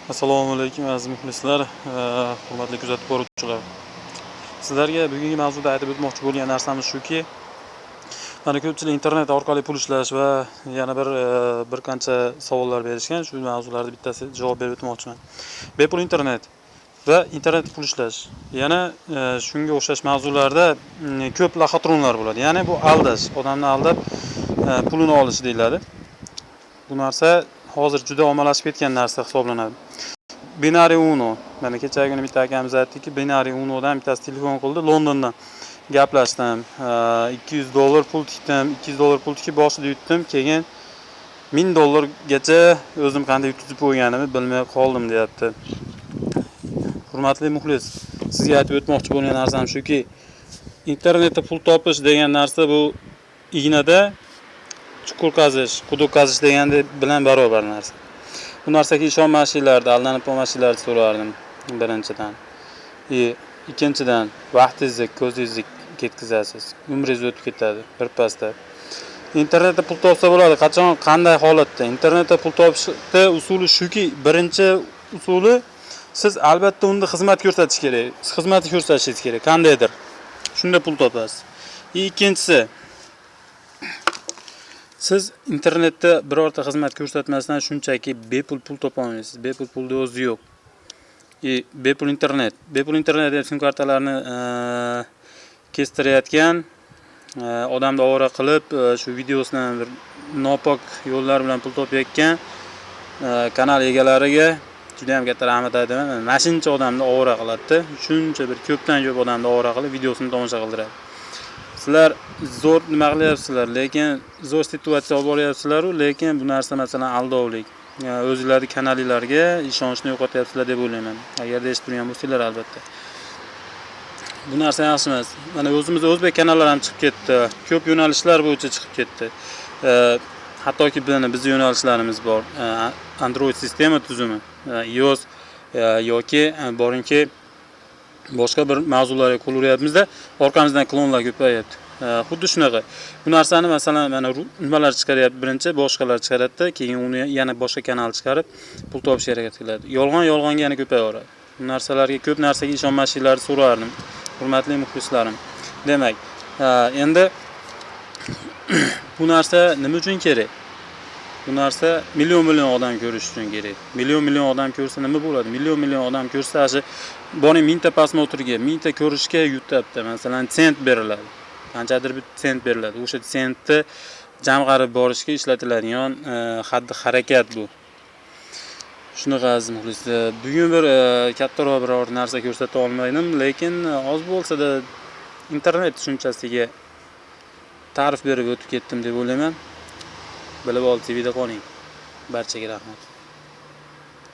Assalomu alaykum aziz muxlislar, hurmatli kuzatib boruvchilar. Sizlarga bugungi mavzuda aytib o'tmoqchi bo'lgan narsamiz shuki, mana ko'pchilik internet orqali pul ishlash va yana bir qancha savollar berishgan. Shu mavzularda bittasi javob berib o'tmoqchiman. Bepul internet va internet pul ishlash. Yana shunga o'xshash mavzularda ko'p laxotronlar bo'ladi. Ya'ni bu aldash, odamni aldab pulini olish deyiladi. Bu narsa hozir juda ommalashib ketgan narsa hisoblanadi. Binary Uno. Mana kechagi kuni bitta akamiz aytdiki, Binary Unodan bittasi telefon qildi, Londondan gaplashdim. $200 pul tikdim, $200 pul tikib boshida yutdim, keyin $1000 gacha o'zim qanday yutib qo'yganimni bilmay qoldim, deyapti. Hurmatli muxlis, sizga aytib o'tmoqchi bo'lgan narsam shuki, internetda pul topish degan narsa bu ignada chuqur qazish, quduq qazish deganda bilan barobar narsa. Bu narsaga ishonmasinglarni, aldanib qolmasinglarni so'rardim birinchidan. Ikkinchidan, vaqtingizni, ko'zingizni ketkazasiz. Umringiz o'tib ketadi birpasda. Internetda pul topsa bo'ladi, qachon, qanday holatda? Internetda pul topishda usuli shuki, birinchi usuli siz albatta unda xizmat ko'rsatish kerak. Xizmatni ko'rsatishingiz kerak, qandaydir. Shunda pul topasiz. Ikkinchisi, siz internetda birorta xizmat ko'rsatmasdan shunchaki bepul pul topa olmaysiz. Bepul pulni o'zi yo'q. Bepul internet deb sim kartalarni kestirayotgan, odamni ovora qilib, shu videosidan bir nopok yo'llar bilan pul topayotgan kanal egalariga juda ham katta rahmat aytaman. Mana shuncha odamni ovora qiladi. Shuncha bir ko'pdan ko'p odamni ovora qilib videosini tomosha qildiradi. Sizlar zo'r nima qilyapsizlar, lekin zo'r situatsiya olib boryapsizlar-ku, lekin bu narsa masalan aldovlik. O'zingizlarning kanalingizlarga ishonchni yo'qotyapsizlar deb o'ylayman. Agarda eshitib turgan bo'lsanglar albatta. Bu narsa yaxshi emas. Mana o'zimizda o'zbek kanallar ham chiqib ketdi. Ko'p yo'nalishlar bo'yicha chiqib ketdi. Hattoki bizning yo'nalishlarimiz bor. Android sistema tuzumi, iOS yoki borinki boshqa bir mavzularga qo'l uryapmizda, orqamizdan klonlar ko'payapti. Xuddi shunaqa. Bu narsani masalan mana nimalar chiqaryapti, birinchi boshqalar chiqaradi, keyin uni yana boshqa kanal chiqarib pul topishga harakat qiladi. Yolg'onga yana ko'payaveradi. Bu narsalarga, ko'p narsaga ishonmasliklarini so'rardim, hurmatli muxlislarim. Demak, endi bu narsa nima uchun kerak? Bu narsa million odam ko'rish uchun kerak. Million odam ko'rsa nima bo'ladi? Million odam ko'rsa, boring 1000 ta pasmotrga, 1000 ta ko'rishga yutabdi. Masalan, sent beriladi. Qanchadir bir sent beriladi. O'sha sentni jamg'arib borishga ishlatiladigan xatti-harakat bu. Shunaqa aziz muxlislar. Bugun bir kattaroq biror narsa ko'rsata olmaydim, lekin oz bo'lsa-da internet tushunchasiga ta'rif berib o'tib ketdim deb o'ylayman. Bilib ol TVda qoling. Barchaga rahmat.